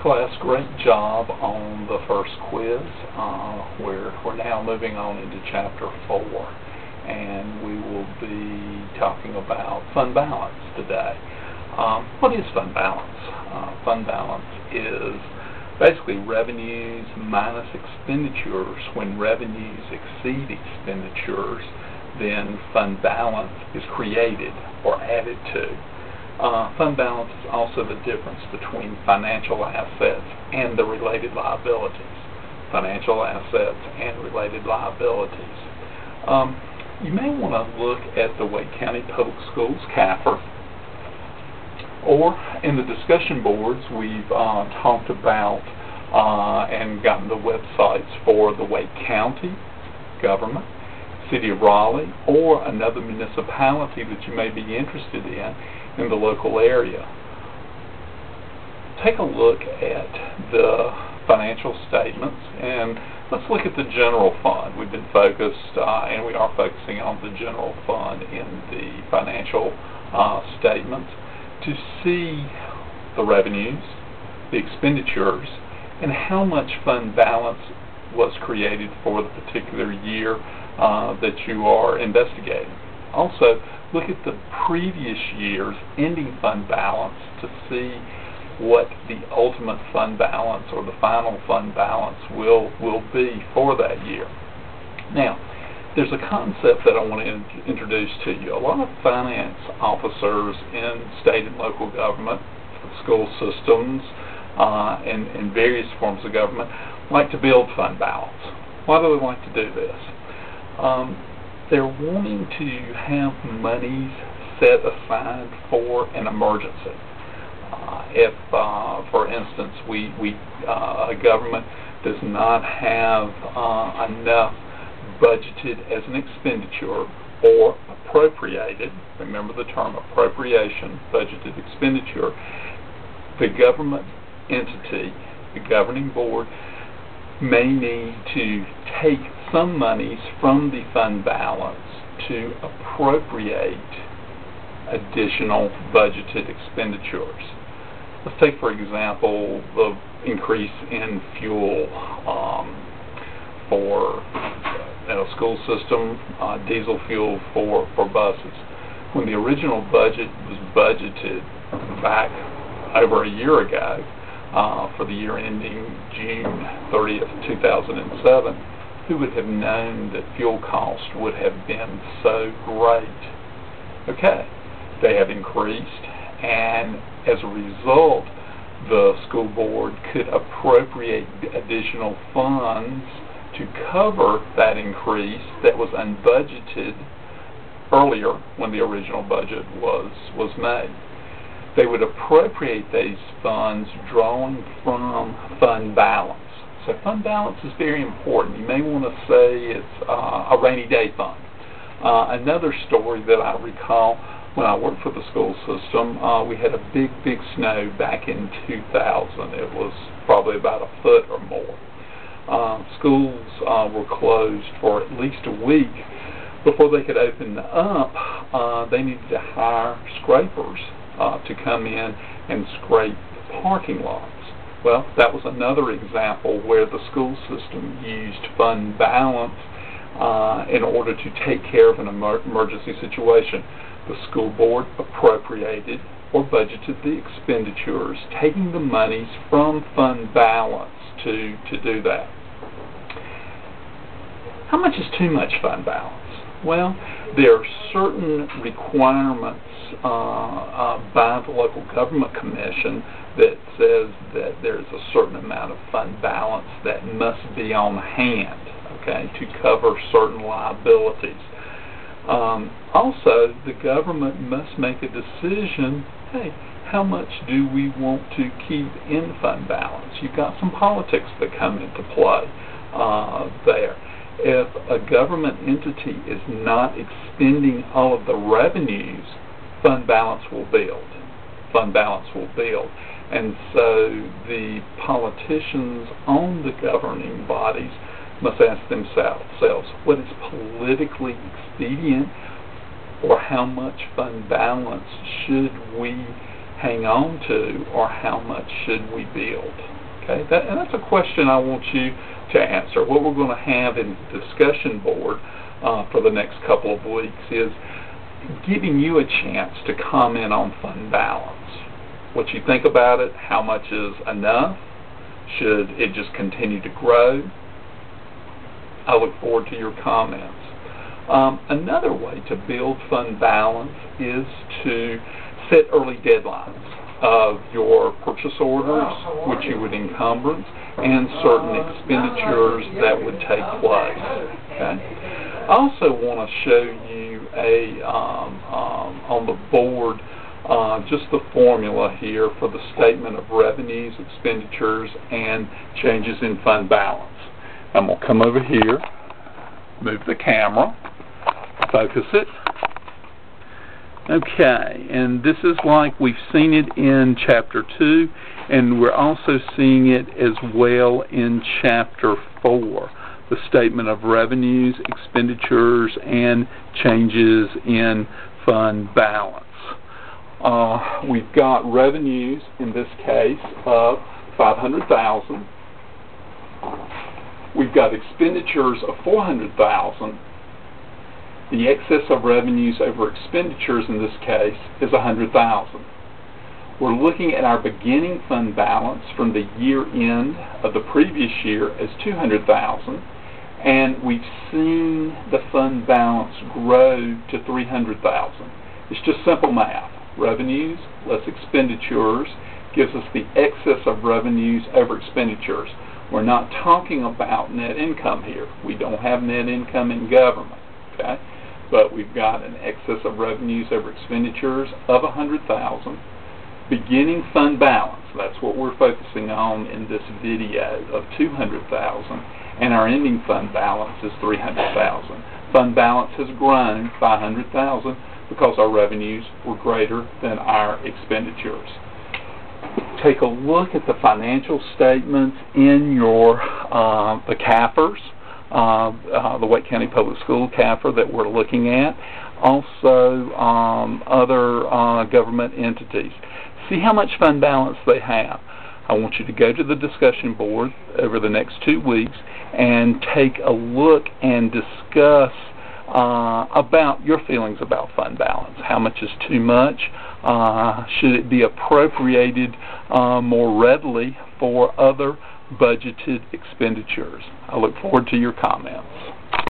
Class, great job on the first quiz. We're now moving on into Chapter 4, and we will be talking about fund balance today. What is fund balance? Fund balance is basically revenues minus expenditures. When revenues exceed expenditures, then fund balance is created or added to. Fund balance is also the difference between financial assets and the related liabilities. Financial assets and related liabilities. You may want to look at the Wake County Public Schools CAFR, or in the discussion boards we've talked about and gotten the websites for the Wake County government, City of Raleigh, or another municipality that you may be interested in the local area. Take a look at the financial statements, and let's look at the general fund. We've been focused, and we are focusing on the general fund in the financial statements to see the revenues, the expenditures, and how much fund balance was created for the particular year that you are investigating. Also, look at the previous year's ending fund balance to see what the ultimate fund balance or the final fund balance will be for that year. Now, there's a concept that I want to introduce to you. A lot of finance officers in state and local government, school systems, and various forms of government like to build fund balance. Why do they like to do this? They're wanting to have monies set aside for an emergency. If, for instance, a government does not have enough budgeted as an expenditure or appropriated, remember the term appropriation, budgeted expenditure, the government entity, the governing board, may need to take some monies from the fund balance to appropriate additional budgeted expenditures. Let's take, for example, the increase in fuel for school system, diesel fuel for buses. When the original budget was budgeted back over a year ago, for the year ending June 30th, 2007, who would have known that fuel costs would have been so great? Okay, they have increased, and as a result, the school board could appropriate additional funds to cover that increase that was unbudgeted earlier when the original budget was made. They would appropriate these funds drawn from fund balance. So fund balance is very important. You may want to say it's a rainy day fund. Another story that I recall when I worked for the school system, we had a big snow back in 2000. It was probably about a foot or more. Schools were closed for at least a week. Before they could open up, they needed to hire scrapers to come in and scrape parking lots. Well, that was another example where the school system used fund balance in order to take care of an emergency situation. The school board appropriated or budgeted the expenditures, taking the monies from fund balance to do that. How much is too much fund balance? Well, there are certain requirements by the local government commission that says that there's a certain amount of fund balance that must be on hand, okay, to cover certain liabilities. Also, the government must make a decision, hey, how much do we want to keep in fund balance? You've got some politics that come into play there. If a government entity is not expending all of the revenues, fund balance will build. Fund balance will build. And so the politicians on the governing bodies must ask themselves, what is politically expedient, or how much fund balance should we hang on to, or how much should we build? Okay, and that's a question I want you to answer. What we're going to have in the discussion board for the next couple of weeks is giving you a chance to comment on fund balance. What you think about it, how much is enough, should it just continue to grow? I look forward to your comments. Another way to build fund balance is to set early deadlines of your purchase orders, which you would encumbrance, and certain expenditures that would take place. Okay? I also want to show you on the board just the formula here for the statement of revenues, expenditures, and changes in fund balance. I'm going to come over here, move the camera, focus it. Okay, and this is like we've seen it in Chapter 2, and we're also seeing it as well in Chapter 4, the statement of revenues, expenditures, and changes in fund balance. We've got revenues, in this case, of $500,000. We've got expenditures of $400,000. The excess of revenues over expenditures in this case is $100,000. We're looking at our beginning fund balance from the year end of the previous year as $200,000, and we've seen the fund balance grow to $300,000. It's just simple math. Revenues less expenditures gives us the excess of revenues over expenditures. We're not talking about net income here. We don't have net income in government, okay? But we've got an excess of revenues over expenditures of $100,000. Beginning fund balance, that's what we're focusing on in this video, of $200,000, and our ending fund balance is $300,000. Fund balance has grown by $100,000 because our revenues were greater than our expenditures. Take a look at the financial statements in your the CAFRs, the Wake County Public School CAFR that we're looking at, also other government entities. See how much fund balance they have. I want you to go to the discussion board over the next 2 weeks and take a look and discuss about your feelings about fund balance. How much is too much? Should it be appropriated more readily for other budgeted expenditures? I look forward to your comments.